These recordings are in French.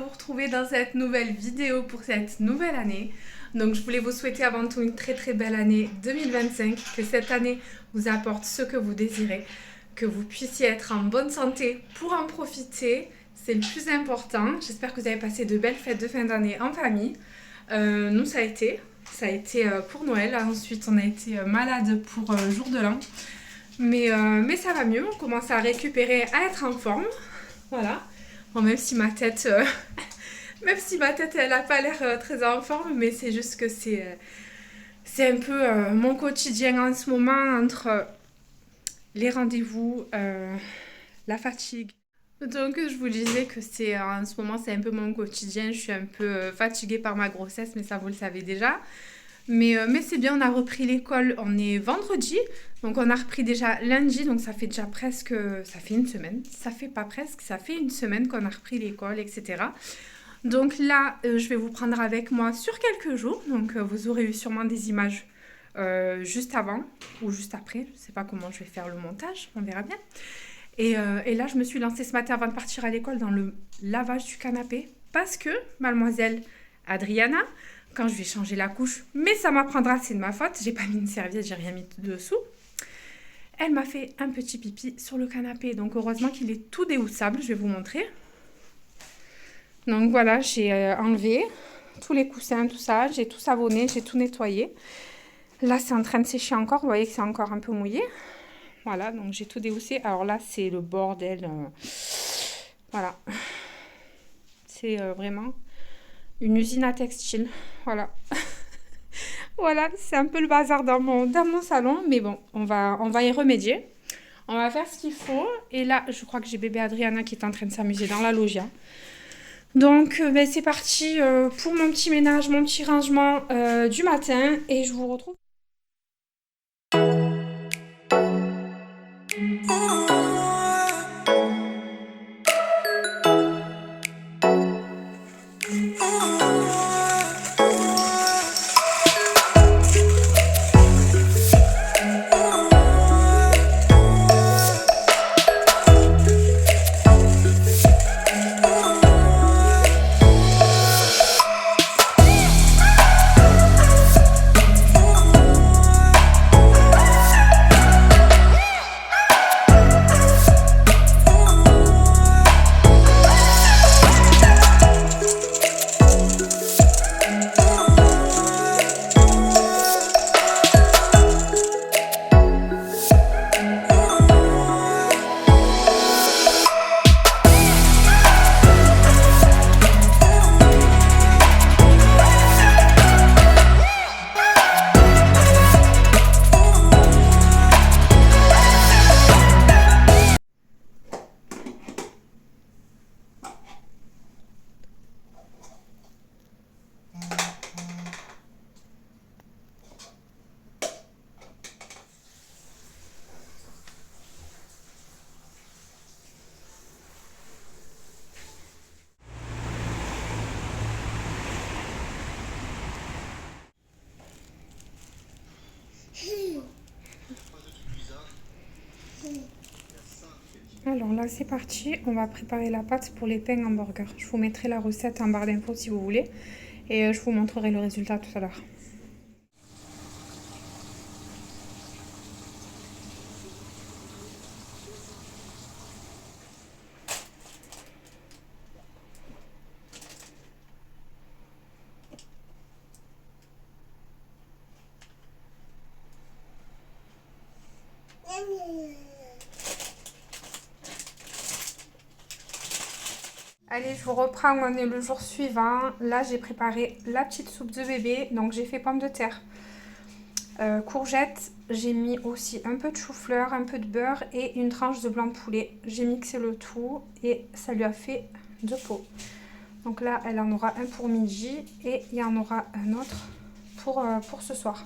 vous retrouver dans cette nouvelle vidéo pour cette nouvelle année. Donc je voulais vous souhaiter avant tout une très très belle année 2025, que cette année vous apporte ce que vous désirez, que vous puissiez être en bonne santé pour en profiter, c'est le plus important. J'espère que vous avez passé de belles fêtes de fin d'année en famille. Nous ça a été pour Noël, ensuite on a été malade pour jour de l'an. Mais ça va mieux, on commence à récupérer, à être en forme. Voilà. Bon, même si ma tête, elle n'a pas l'air très en forme, mais c'est juste que c'est un peu mon quotidien en ce moment entre les rendez-vous, la fatigue. Donc je vous disais que en ce moment c'est un peu mon quotidien. Je suis un peu fatiguée par ma grossesse, mais ça vous le savez déjà. Mais c'est bien, on a repris l'école, on est vendredi, donc on a repris déjà lundi, donc ça fait déjà presque, ça fait une semaine, ça fait pas presque, ça fait une semaine qu'on a repris l'école, etc. Donc là, je vais vous prendre avec moi sur quelques jours, donc vous aurez eu sûrement des images juste avant ou juste après, je sais pas comment je vais faire le montage, on verra bien. Et là, je me suis lancée ce matin avant de partir à l'école dans le lavage du canapé, parce que mademoiselle Adriana, quand je vais changer la couche, mais ça m'apprendra, c'est de ma faute, j'ai pas mis une serviette, j'ai rien mis dessous. Elle m'a fait un petit pipi sur le canapé, donc heureusement qu'il est tout déhoussable, je vais vous montrer. Donc voilà, j'ai enlevé tous les coussins, tout ça, j'ai tout savonné, j'ai tout nettoyé. Là, c'est en train de sécher encore, vous voyez que c'est encore un peu mouillé. Voilà, donc j'ai tout déhoussé. Alors là, c'est le bordel. Voilà. C'est vraiment une usine à textile. Voilà. Voilà, c'est un peu le bazar dans mon salon. Mais bon, on va y remédier. On va faire ce qu'il faut. Et là, je crois que j'ai bébé Adriana qui est en train de s'amuser dans la loggia. Donc, c'est parti pour mon petit ménage, mon petit rangement du matin. Et je vous retrouve. Alors là, c'est parti. On va préparer la pâte pour les pains hamburgers. Je vous mettrai la recette en barre d'infos si vous voulez. Et je vous montrerai le résultat tout à l'heure. Allez, je vous reprends, on est le jour suivant. Là, j'ai préparé la petite soupe de bébé. Donc, j'ai fait pommes de terre, courgettes. J'ai mis aussi un peu de chou-fleur, un peu de beurre et une tranche de blanc de poulet. J'ai mixé le tout et ça lui a fait deux pots. Donc là, elle en aura un pour midi et il y en aura un autre pour ce soir.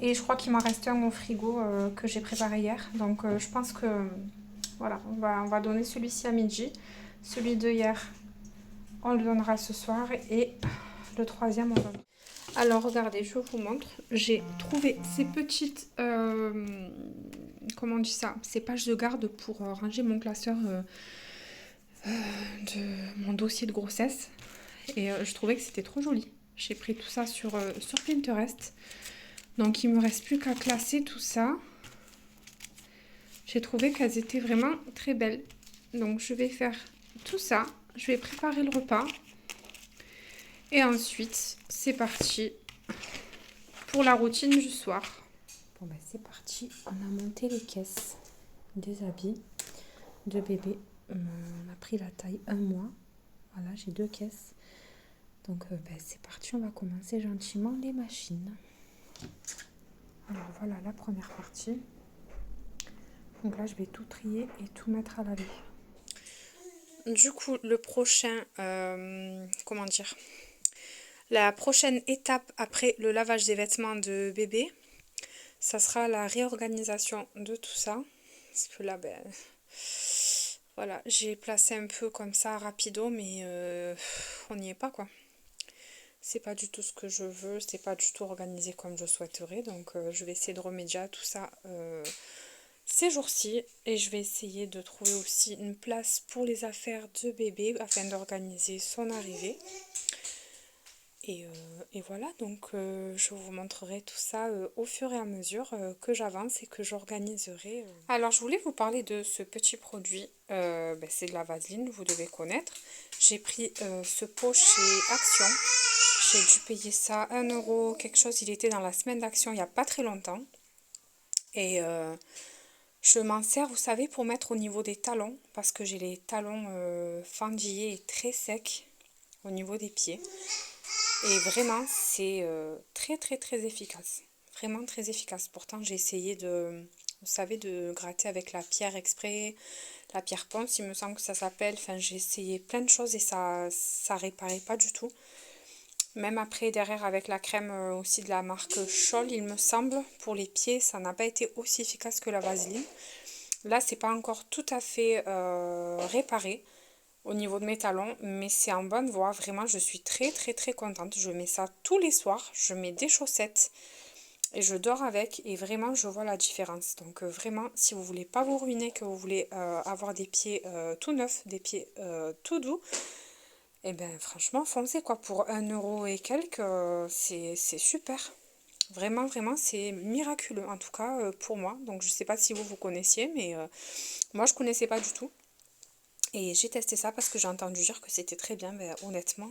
Et je crois qu'il m'en reste un au frigo que j'ai préparé hier. Donc, je pense que voilà, on va donner celui-ci à midi. Celui de hier, on le donnera ce soir et le troisième, on donne. Alors, regardez, je vous montre. J'ai trouvé ces petites, comment on dit ça, ces pages de garde pour ranger mon classeur de mon dossier de grossesse. Et je trouvais que c'était trop joli. J'ai pris tout ça sur Pinterest. Donc il me reste plus qu'à classer tout ça. J'ai trouvé qu'elles étaient vraiment très belles. Donc je vais faire tout ça. Je vais préparer le repas. Et ensuite, c'est parti pour la routine du soir. Bon ben c'est parti. On a monté les caisses des habits de bébé. On a pris la taille 1 mois. Voilà, j'ai 2 caisses. Donc ben, c'est parti, on va commencer gentiment les machines. Alors voilà la première partie. Donc là je vais tout trier et tout mettre à laver. Du coup le prochain, comment dire, la prochaine étape après le lavage des vêtements de bébé, ça sera la réorganisation de tout ça. Parce que là, ben, voilà, j'ai placé un peu comme ça rapido, mais on n'y est pas quoi. C'est pas du tout ce que je veux, c'est pas du tout organisé comme je souhaiterais. Donc je vais essayer de remédier à tout ça ces jours-ci. Et je vais essayer de trouver aussi une place pour les affaires de bébé afin d'organiser son arrivée. Et voilà, donc je vous montrerai tout ça au fur et à mesure que j'avance et que j'organiserai. Alors je voulais vous parler de ce petit produit, ben, c'est de la vaseline, vous devez connaître. J'ai pris ce pot chez Action, j'ai dû payer ça 1 euro quelque chose, il était dans la semaine d'Action il n'y a pas très longtemps. Et je m'en sers, vous savez, pour mettre au niveau des talons, parce que j'ai les talons fendillés et très secs au niveau des pieds. Et vraiment, c'est très très très efficace. Vraiment très efficace. Pourtant, j'ai essayé de, vous savez, de gratter avec la pierre exprès, la pierre ponce, il me semble que ça s'appelle. Enfin, j'ai essayé plein de choses et ça réparait pas du tout. Même après, derrière, avec la crème aussi de la marque Scholl, il me semble, pour les pieds, ça n'a pas été aussi efficace que la vaseline. Là, c'est pas encore tout à fait réparé au niveau de mes talons, mais c'est en bonne voie. Vraiment, je suis très très très contente. Je mets ça tous les soirs, je mets des chaussettes et je dors avec et vraiment je vois la différence. Donc vraiment, si vous voulez pas vous ruiner, que vous voulez avoir des pieds tout neufs, des pieds tout doux, et ben franchement foncez quoi, pour 1 euro et quelques, c'est super. Vraiment, vraiment, c'est miraculeux, en tout cas pour moi. Donc je sais pas si vous connaissiez, mais moi je connaissais pas du tout. Et j'ai testé ça parce que j'ai entendu dire que c'était très bien. Mais honnêtement,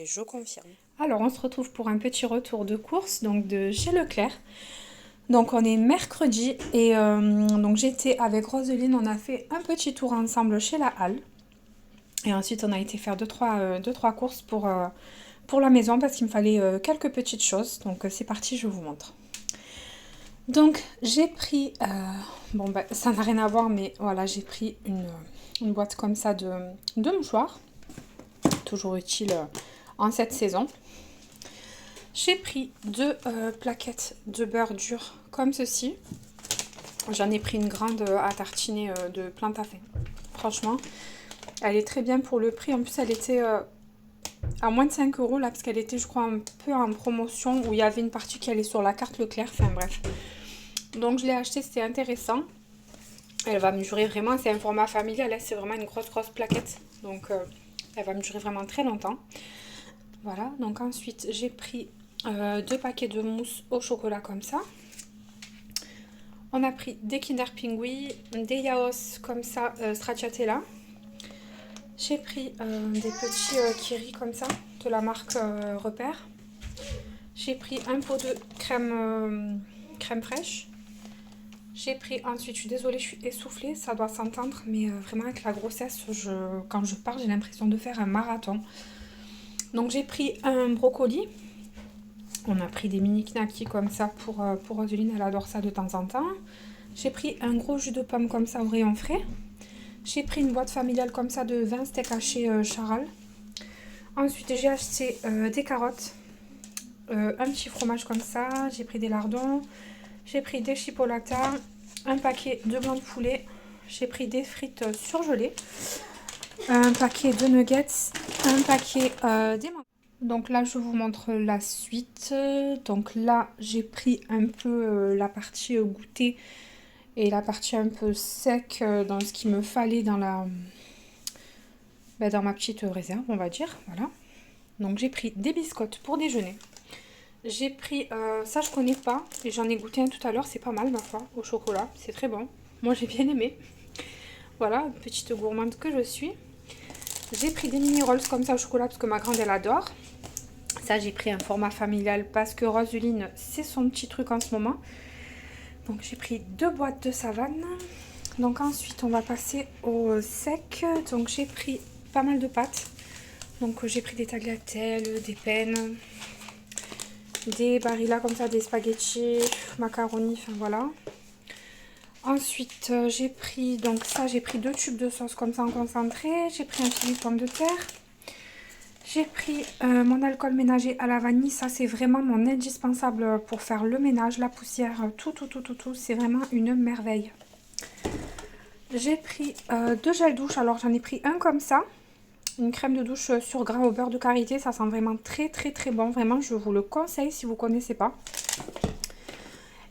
je confirme. Alors, on se retrouve pour un petit retour de course donc de chez Leclerc. Donc, on est mercredi et donc j'étais avec Roseline. On a fait un petit tour ensemble chez la Halle. Et ensuite, on a été faire deux, trois courses pour la maison parce qu'il me fallait quelques petites choses. Donc, c'est parti, je vous montre. Donc, j'ai pris... bon, bah, ça n'a rien à voir, mais voilà, j'ai pris une boîte comme ça de mouchoirs. Toujours utile en cette saison. J'ai pris 2 plaquettes de beurre dur comme ceci. J'en ai pris une grande à tartiner de plein à fait. Franchement, elle est très bien pour le prix. En plus, elle était à moins de 5 euros là, parce qu'elle était, je crois, un peu en promotion où il y avait une partie qui allait sur la carte Leclerc. Enfin, bref. Donc, je l'ai acheté, c'était intéressant. Elle va me durer vraiment, c'est un format familial, c'est vraiment une grosse plaquette. Donc, elle va me durer vraiment très longtemps. Voilà, donc ensuite, j'ai pris 2 paquets de mousse au chocolat comme ça. On a pris des Kinder Pingui, des Yaos comme ça, stracciatella. J'ai pris des petits Kiri comme ça, de la marque Repère. J'ai pris un pot de crème fraîche. J'ai pris ensuite, je suis désolée, je suis essoufflée, ça doit s'entendre, mais vraiment avec la grossesse, quand je pars, j'ai l'impression de faire un marathon. Donc j'ai pris un brocoli. On a pris des mini knackis comme ça pour Roseline, elle adore ça de temps en temps. J'ai pris un gros jus de pomme comme ça au rayon frais. J'ai pris une boîte familiale comme ça de 20 steaks hachés Charal. Ensuite j'ai acheté des carottes, un petit fromage comme ça. J'ai pris des lardons. J'ai pris des chipolatas, un paquet de blanc de poulet. J'ai pris des frites surgelées, un paquet de nuggets, un paquet d'aimants. Donc là, je vous montre la suite. Donc là, j'ai pris un peu la partie goûter et la partie un peu sec dans ce qu'il me fallait dans dans ma petite réserve, on va dire. Voilà. Donc j'ai pris des biscottes pour déjeuner. J'ai pris, ça je connais pas, et j'en ai goûté un tout à l'heure, c'est pas mal ma foi, au chocolat, c'est très bon. Moi j'ai bien aimé. Voilà, petite gourmande que je suis. J'ai pris des mini rolls comme ça au chocolat parce que ma grande elle adore. Ça j'ai pris un format familial parce que Roseline c'est son petit truc en ce moment. Donc j'ai pris 2 boîtes de Savane. Donc ensuite on va passer au sec. Donc j'ai pris pas mal de pâtes. Donc j'ai pris des tagliatelles, des pennes, des barilla comme ça, des spaghettis, macaroni, enfin voilà. Ensuite j'ai pris, donc ça j'ai pris 2 tubes de sauce comme ça en concentré. J'ai pris un filet de pommes de terre. J'ai pris mon alcool ménager à la vanille. Ça c'est vraiment mon indispensable pour faire le ménage, la poussière, tout. C'est vraiment une merveille. J'ai pris 2 gels douche. Alors j'en ai pris un comme ça. Une crème de douche sur gras au beurre de karité. Ça sent vraiment très bon. Vraiment je vous le conseille si vous ne connaissez pas.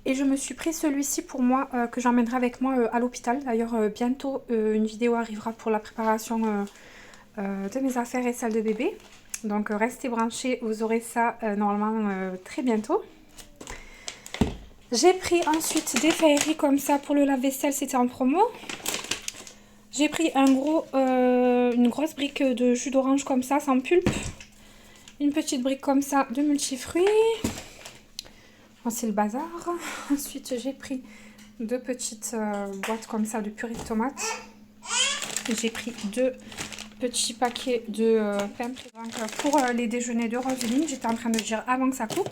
Et je me suis pris celui-ci pour moi, que j'emmènerai avec moi à l'hôpital. D'ailleurs, bientôt, une vidéo arrivera pour la préparation de mes affaires et celle de bébé. Donc, restez branchés, vous aurez ça normalement très bientôt. J'ai pris ensuite des féeries comme ça pour le lave-vaisselle, c'était en promo. J'ai pris une grosse brique de jus d'orange comme ça, sans pulpe. Une petite brique comme ça de multifruits. C'est le bazar. Ensuite, j'ai pris 2 petites boîtes comme ça de purée de tomates. J'ai pris 2 petits paquets de pain. Donc, pour les déjeuners de Roseline, j'étais en train de dire avant que ça coupe.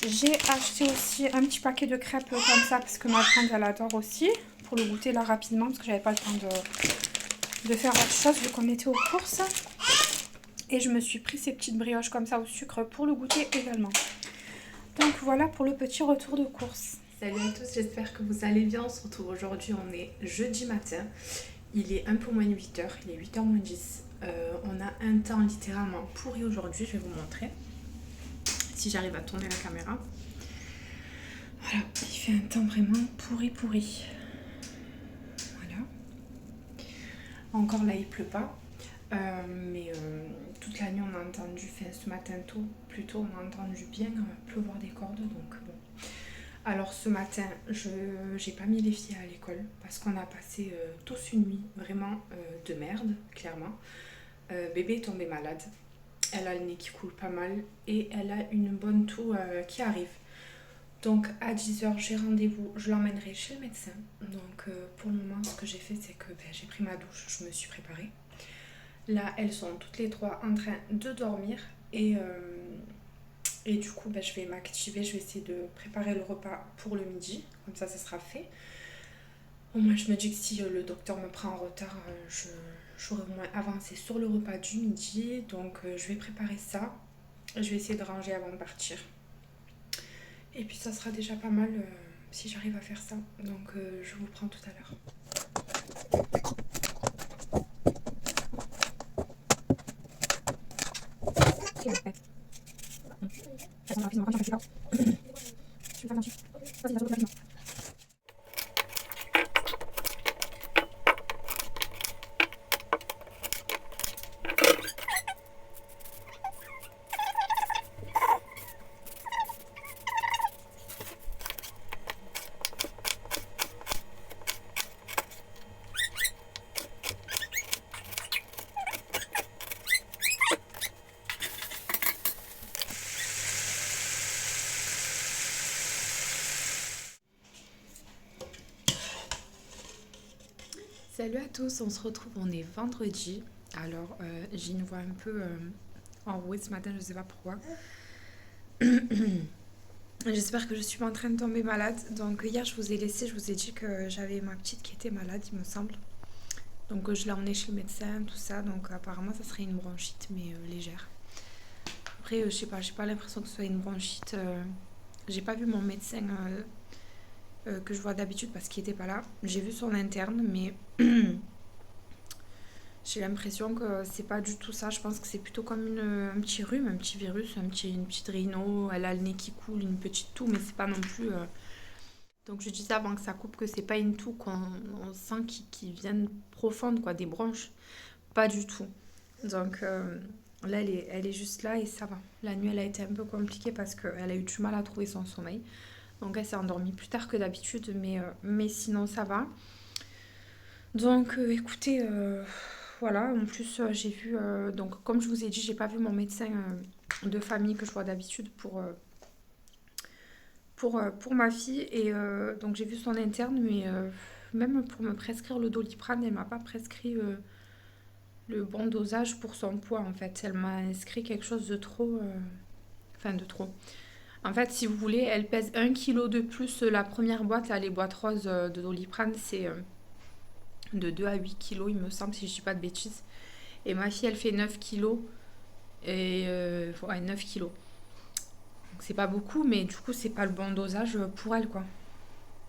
J'ai acheté aussi un petit paquet de crêpes comme ça parce que ma grande elle adore aussi. Pour le goûter là rapidement parce que j'avais pas le temps de faire autre chose vu qu'on était aux courses. Et je me suis pris ces petites brioches comme ça au sucre pour le goûter également. Donc voilà pour le petit retour de course. Salut à tous, j'espère que vous allez bien. On se retrouve aujourd'hui, on est jeudi matin. Il est un peu moins de 8h, il est 8h moins 10. On a un temps littéralement pourri aujourd'hui, je vais vous montrer. Si j'arrive à tourner la caméra. Voilà, il fait un temps vraiment pourri. Voilà. Encore là, il pleut pas. Mais toute la nuit on a entendu, ce matin tôt, plutôt on a entendu bien pleuvoir des cordes, donc bon. Alors ce matin, j'ai pas mis les filles à l'école parce qu'on a passé tous une nuit vraiment de merde, clairement. Bébé est tombée malade, elle a le nez qui coule pas mal et elle a une bonne toux qui arrive. Donc à 10h j'ai rendez-vous, je l'emmènerai chez le médecin. Donc pour le moment ce que j'ai fait c'est que j'ai pris ma douche, je me suis préparée. Là, elles sont toutes les 3 en train de dormir et du coup, je vais m'activer, je vais essayer de préparer le repas pour le midi, comme ça sera fait. Bon, moi, je me dis que si le docteur me prend en retard, j'aurai au moins avancé sur le repas du midi, donc je vais préparer ça. Je vais essayer de ranger avant de partir. Et puis, ça sera déjà pas mal si j'arrive à faire ça, donc je vous prends tout à l'heure. Salut à tous, on se retrouve, on est vendredi. Alors j'ai une voix un peu enrouée ce matin, je sais pas pourquoi. J'espère que je suis pas en train de tomber malade. Donc hier je vous ai dit que j'avais ma petite qui était malade il me semble. Donc je l'ai emmenée chez le médecin, tout ça. Donc apparemment ça serait une bronchite mais légère. Après je sais pas, j'ai pas l'impression que ce soit une bronchite. J'ai pas vu mon médecin que je vois d'habitude parce qu'il était pas là. J'ai vu son interne mais j'ai l'impression que c'est pas du tout ça. Je pense que c'est plutôt comme un petit rhume, un petit virus, une petite rhino. Elle a le nez qui coule, une petite toux, mais c'est pas non plus. Donc je disais avant que ça coupe que c'est pas une toux qu'on sent qui viennent profonde, quoi, des bronches. pas du tout. Donc là, elle est juste là et ça va. La nuit, elle a été un peu compliquée parce qu'elle a eu du mal à trouver son sommeil. Donc elle s'est endormie plus tard que d'habitude, mais sinon ça va. Donc écoutez, voilà, en plus j'ai vu, donc comme je vous ai dit, j'ai pas vu mon médecin de famille que je vois d'habitude pour ma fille. Et donc j'ai vu son interne, mais même pour me prescrire le Doliprane, elle m'a pas prescrit le bon dosage pour son poids en fait. Elle m'a inscrit quelque chose de trop... Enfin de trop. En fait, si vous voulez, elle pèse 1 kg de plus. La première boîte, là, les boîtes roses de Doliprane, c'est de 2 à 8 kg, il me semble, si je dis pas de bêtises. Et ma fille, elle fait 9 kg. Et ouais, 9 kg. Donc c'est pas beaucoup, mais du coup, c'est pas le bon dosage pour elle, quoi.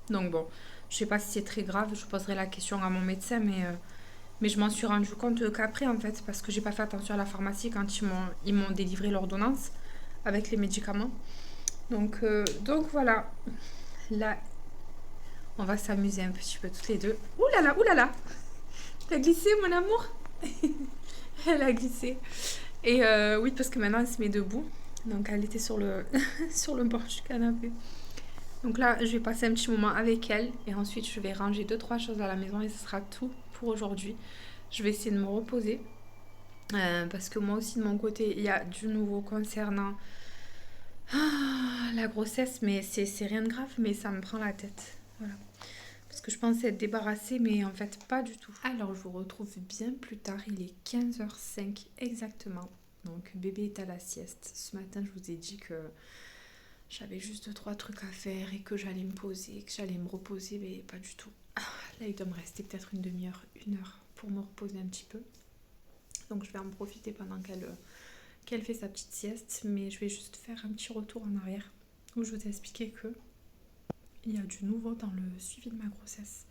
Donc bon, je sais pas si c'est très grave, je poserai la question à mon médecin, mais je m'en suis rendu compte qu'après, en fait, parce que j'ai pas fait attention à la pharmacie quand ils m'ont délivré l'ordonnance avec les médicaments. Donc voilà, là, on va s'amuser un petit peu toutes les deux. Ouh là là, ouh là là, t'as glissé, mon amour. Elle a glissé. Et oui, parce que maintenant, elle se met debout. Donc, elle était sur le, sur le bord du canapé. Donc là, je vais passer un petit moment avec elle. Et ensuite, je vais ranger 2-3 choses à la maison. Et ce sera tout pour aujourd'hui. Je vais essayer de me reposer. Parce que moi aussi, de mon côté, il y a du nouveau concernant la grossesse. Mais c'est rien de grave, mais ça me prend la tête. Voilà. Parce que je pensais être débarrassée, mais en fait, pas du tout. Alors, je vous retrouve bien plus tard. Il est 15h05 exactement. Donc, bébé est à la sieste. Ce matin, je vous ai dit que j'avais juste 2-3 trucs à faire et que j'allais me poser, que j'allais me reposer, mais pas du tout. Là, il doit me rester peut-être une demi-heure, 1 heure pour me reposer un petit peu. Donc, je vais en profiter pendant qu'elle fait sa petite sieste. Mais je vais juste faire un petit retour en arrière où je vous ai expliqué que il y a du nouveau dans le suivi de ma grossesse.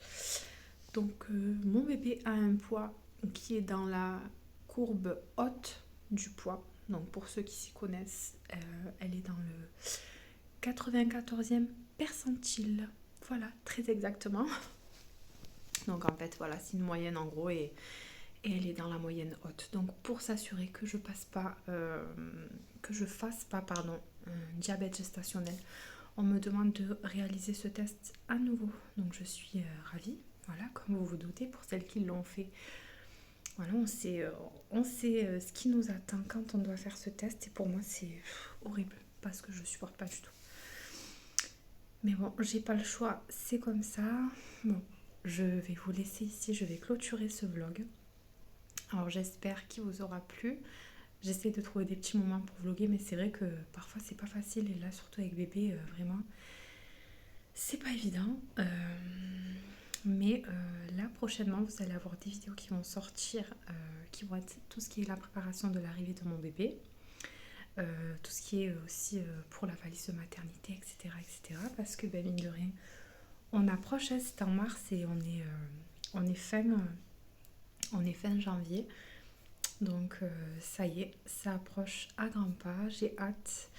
Donc, mon bébé a un poids qui est dans la courbe haute du poids. Donc, pour ceux qui s'y connaissent, elle est dans le 94e percentile. Voilà, très exactement. Donc, en fait, voilà, c'est une moyenne en gros et elle est dans la moyenne haute. Donc, pour s'assurer que je fasse pas, pardon, un diabète gestationnel, on me demande de réaliser ce test à nouveau. Donc je suis ravie, voilà, comme vous vous doutez, pour celles qui l'ont fait. Voilà, on sait ce qui nous attend quand on doit faire ce test. Et pour moi, c'est horrible parce que je supporte pas du tout. Mais bon, j'ai pas le choix, c'est comme ça. Bon, je vais vous laisser ici, je vais clôturer ce vlog. Alors j'espère qu'il vous aura plu. J'essaie de trouver des petits moments pour vlogger, mais c'est vrai que parfois c'est pas facile. Et là, surtout avec bébé, vraiment, c'est pas évident. Mais là, prochainement, vous allez avoir des vidéos qui vont sortir, qui vont être tout ce qui est la préparation de l'arrivée de mon bébé. Tout ce qui est aussi pour la valise de maternité, etc. etc. Parce que, mine de rien, on approche, c'est en mars et on est fin janvier. Donc ça y est, ça approche à grands pas, j'ai hâte,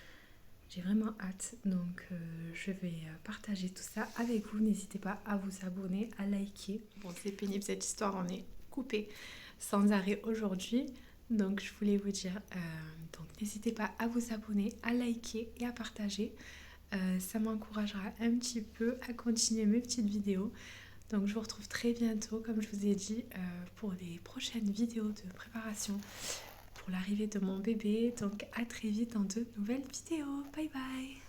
j'ai vraiment hâte. Donc je vais partager tout ça avec vous. N'hésitez pas à vous abonner, à liker. Bon, c'est pénible cette histoire, on est coupé sans arrêt aujourd'hui. Donc je voulais vous dire, donc n'hésitez pas à vous abonner, à liker et à partager. Ça m'encouragera un petit peu à continuer mes petites vidéos. Donc je vous retrouve très bientôt, comme je vous ai dit, pour les prochaines vidéos de préparation pour l'arrivée de mon bébé. Donc à très vite dans de nouvelles vidéos. Bye bye!